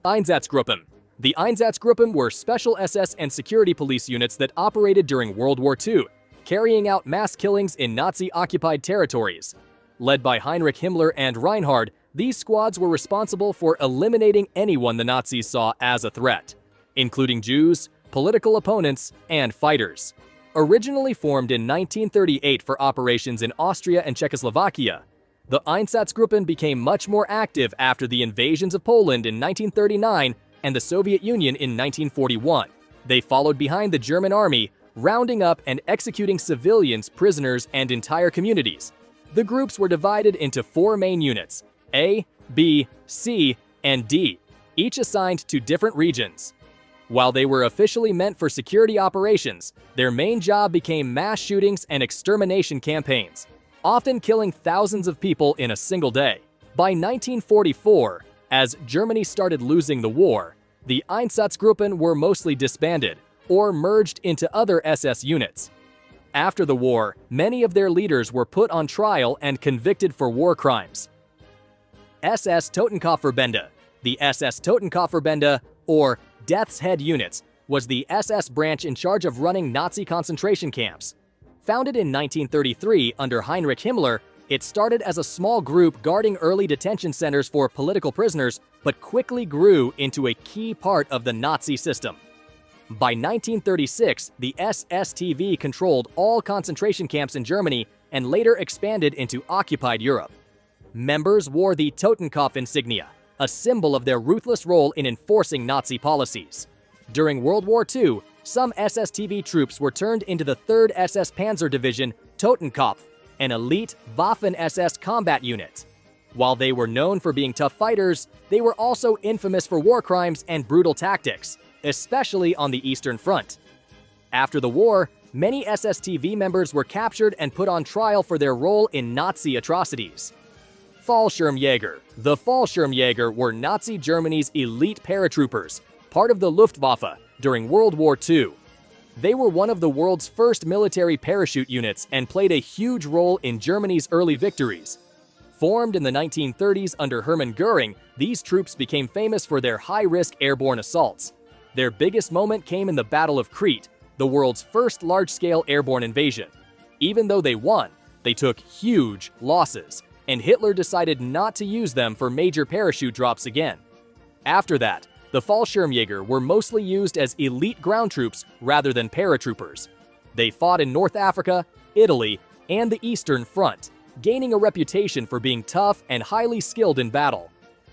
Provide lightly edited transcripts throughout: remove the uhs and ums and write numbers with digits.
Einsatzgruppen. The Einsatzgruppen were special SS and security police units that operated during World War II, carrying out mass killings in Nazi-occupied territories. Led by Heinrich Himmler and Reinhard, these squads were responsible for eliminating anyone the Nazis saw as a threat, including Jews, political opponents, and fighters. Originally formed in 1938 for operations in Austria and Czechoslovakia, the Einsatzgruppen became much more active after the invasions of Poland in 1939 and the Soviet Union in 1941. They followed behind the German army, rounding up and executing civilians, prisoners, and entire communities. The groups were divided into 4 main units: A, B, C, and D, each assigned to different regions. While they were officially meant for security operations, their main job became mass shootings and extermination campaigns, often killing thousands of people in a single day. By 1944, as Germany started losing the war, the Einsatzgruppen were mostly disbanded or merged into other SS units. After the war, many of their leaders were put on trial and convicted for war crimes. SS-Totenkopfverbände. The SS-Totenkopfverbände, or Death's Head units, was the SS branch in charge of running Nazi concentration camps. Founded in 1933 under Heinrich Himmler, it started as a small group guarding early detention centers for political prisoners, but quickly grew into a key part of the Nazi system. By 1936, the SSTV controlled all concentration camps in Germany and later expanded into occupied Europe. Members wore the Totenkopf insignia, a symbol of their ruthless role in enforcing Nazi policies. During World War II, some SSTV troops were turned into the 3rd SS Panzer Division Totenkopf, an elite Waffen-SS combat unit. While they were known for being tough fighters, they were also infamous for war crimes and brutal tactics, especially on the Eastern Front. After the war, many SSTV members were captured and put on trial for their role in Nazi atrocities. Fallschirmjäger. The Fallschirmjäger were Nazi Germany's elite paratroopers, part of the Luftwaffe, during World War II. They were one of the world's first military parachute units and played a huge role in Germany's early victories. Formed in the 1930s under Hermann Göring, these troops became famous for their high-risk airborne assaults. Their biggest moment came in the Battle of Crete, the world's first large-scale airborne invasion. Even though they won, they took huge losses, and Hitler decided not to use them for major parachute drops again. After that, the Fallschirmjäger were mostly used as elite ground troops rather than paratroopers. They fought in North Africa, Italy, and the Eastern Front, gaining a reputation for being tough and highly skilled in battle.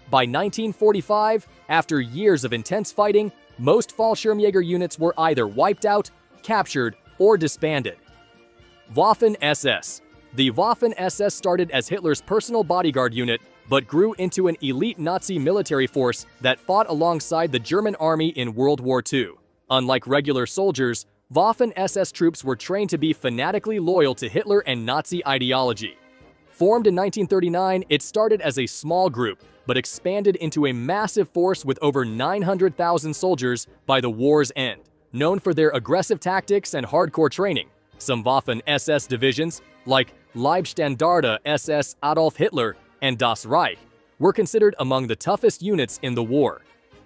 By 1945, after years of intense fighting, most Fallschirmjäger units were either wiped out, captured, or disbanded. Waffen-SS. The Waffen-SS started as Hitler's personal bodyguard unit, but grew into an elite Nazi military force that fought alongside the German army in World War II. Unlike regular soldiers, Waffen-SS troops were trained to be fanatically loyal to Hitler and Nazi ideology. Formed in 1939, it started as a small group, but expanded into a massive force with over 900,000 soldiers by the war's end. Known for their aggressive tactics and hardcore training, some Waffen-SS divisions, like Leibstandarte SS Adolf Hitler and Das Reich, were considered among the toughest units in the war.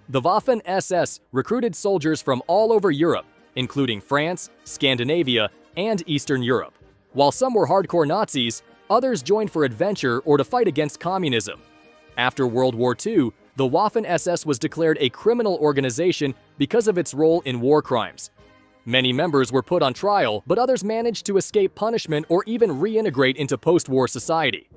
The Waffen-SS recruited soldiers from all over Europe, including France, Scandinavia, and Eastern Europe. While some were hardcore Nazis, others joined for adventure or to fight against communism. After World War II, the Waffen-SS was declared a criminal organization because of its role in war crimes. Many members were put on trial, but others managed to escape punishment or even reintegrate into post-war society.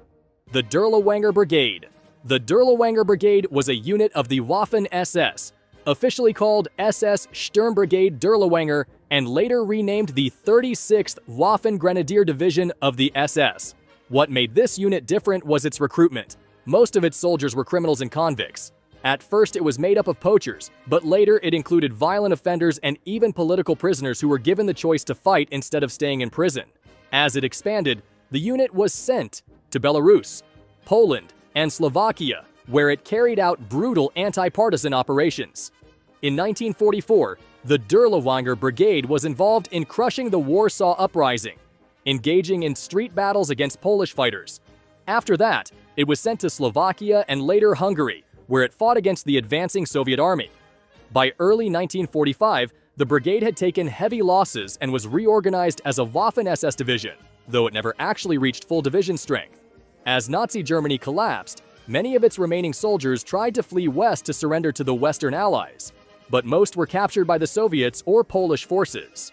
The Dirlewanger Brigade. The Dirlewanger Brigade was a unit of the Waffen-SS, officially called SS Sturmbrigade Dirlewanger, and later renamed the 36th Waffen Grenadier Division of the SS. What made this unit different was its recruitment. Most of its soldiers were criminals and convicts. At first it was made up of poachers, but later it included violent offenders and even political prisoners who were given the choice to fight instead of staying in prison. As it expanded, the unit was sent to Belarus, Poland, and Slovakia, where it carried out brutal anti-partisan operations. In 1944, the Dirlewanger Brigade was involved in crushing the Warsaw Uprising, engaging in street battles against Polish fighters. After that, it was sent to Slovakia and later Hungary, where it fought against the advancing Soviet army. By early 1945, the brigade had taken heavy losses and was reorganized as a Waffen-SS division, though it never actually reached full division strength. As Nazi Germany collapsed, many of its remaining soldiers tried to flee west to surrender to the Western Allies, but most were captured by the Soviets or Polish forces.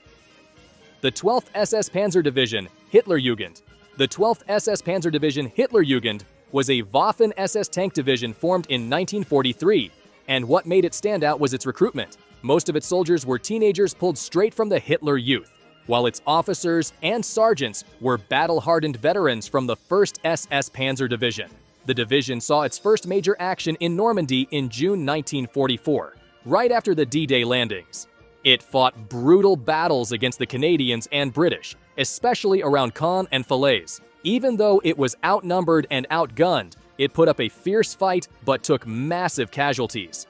The 12th SS Panzer Division, Hitlerjugend. The 12th SS Panzer Division, Hitlerjugend, was a Waffen-SS tank division formed in 1943, and what made it stand out was its recruitment. Most of its soldiers were teenagers pulled straight from the Hitler Youth, while its officers and sergeants were battle-hardened veterans from the 1st SS Panzer Division. The division saw its first major action in Normandy in June 1944, right after the D-Day landings. It fought brutal battles against the Canadians and British, especially around Caen and Falaise. Even though it was outnumbered and outgunned, it put up a fierce fight but took massive casualties.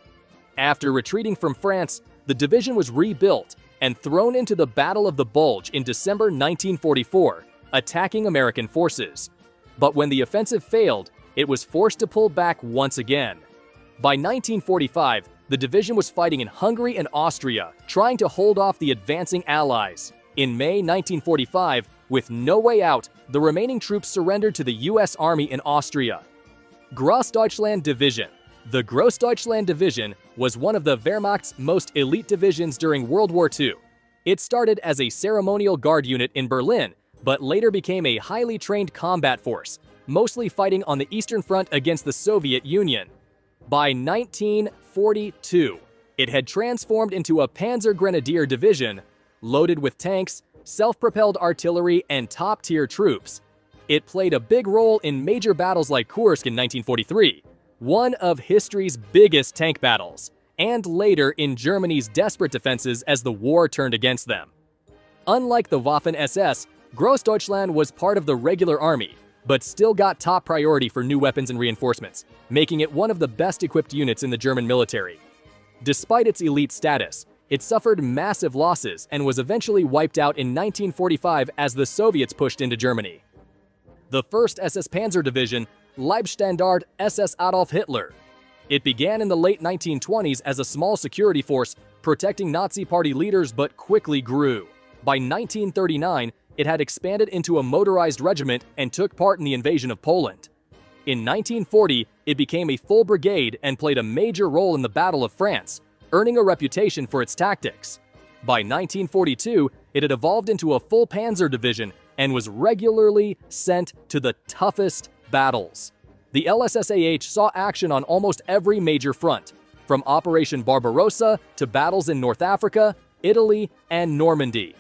After retreating from France, the division was rebuilt and thrown into the Battle of the Bulge in December 1944, attacking American forces. But when the offensive failed, it was forced to pull back once again. By 1945, the division was fighting in Hungary and Austria, trying to hold off the advancing Allies. In May 1945, with no way out, the remaining troops surrendered to the U.S. Army in Austria. Großdeutschland Division. The Großdeutschland Division was one of the Wehrmacht's most elite divisions during World War II. It started as a ceremonial guard unit in Berlin, but later became a highly trained combat force, mostly fighting on the Eastern Front against the Soviet Union. By 1942, it had transformed into a Panzer Grenadier Division, loaded with tanks, self-propelled artillery, and top-tier troops. It played a big role in major battles like Kursk in 1943, one of history's biggest tank battles, and later in Germany's desperate defenses as the war turned against them. Unlike the Waffen-SS, Großdeutschland was part of the regular army, but still got top priority for new weapons and reinforcements, making it one of the best-equipped units in the German military. Despite its elite status, it suffered massive losses and was eventually wiped out in 1945 as the Soviets pushed into Germany. The 1st SS Panzer Division, Leibstandarte SS Adolf Hitler. It began in the late 1920s as a small security force protecting Nazi Party leaders but quickly grew. By 1939, it had expanded into a motorized regiment and took part in the invasion of Poland. In 1940, it became a full brigade and played a major role in the Battle of France, earning a reputation for its tactics. By 1942, it had evolved into a full panzer division and was regularly sent to the toughest battles. The LSSAH saw action on almost every major front, from Operation Barbarossa to battles in North Africa, Italy, and Normandy.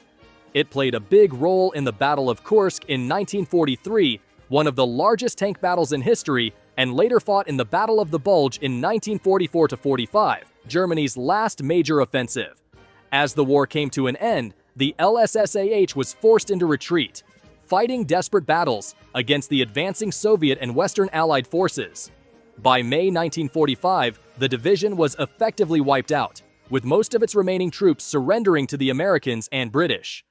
It played a big role in the Battle of Kursk in 1943, one of the largest tank battles in history, and later fought in the Battle of the Bulge in 1944-45, Germany's last major offensive. As the war came to an end, the LSSAH was forced into retreat, fighting desperate battles against the advancing Soviet and Western Allied forces. By May 1945, the division was effectively wiped out, with most of its remaining troops surrendering to the Americans and British.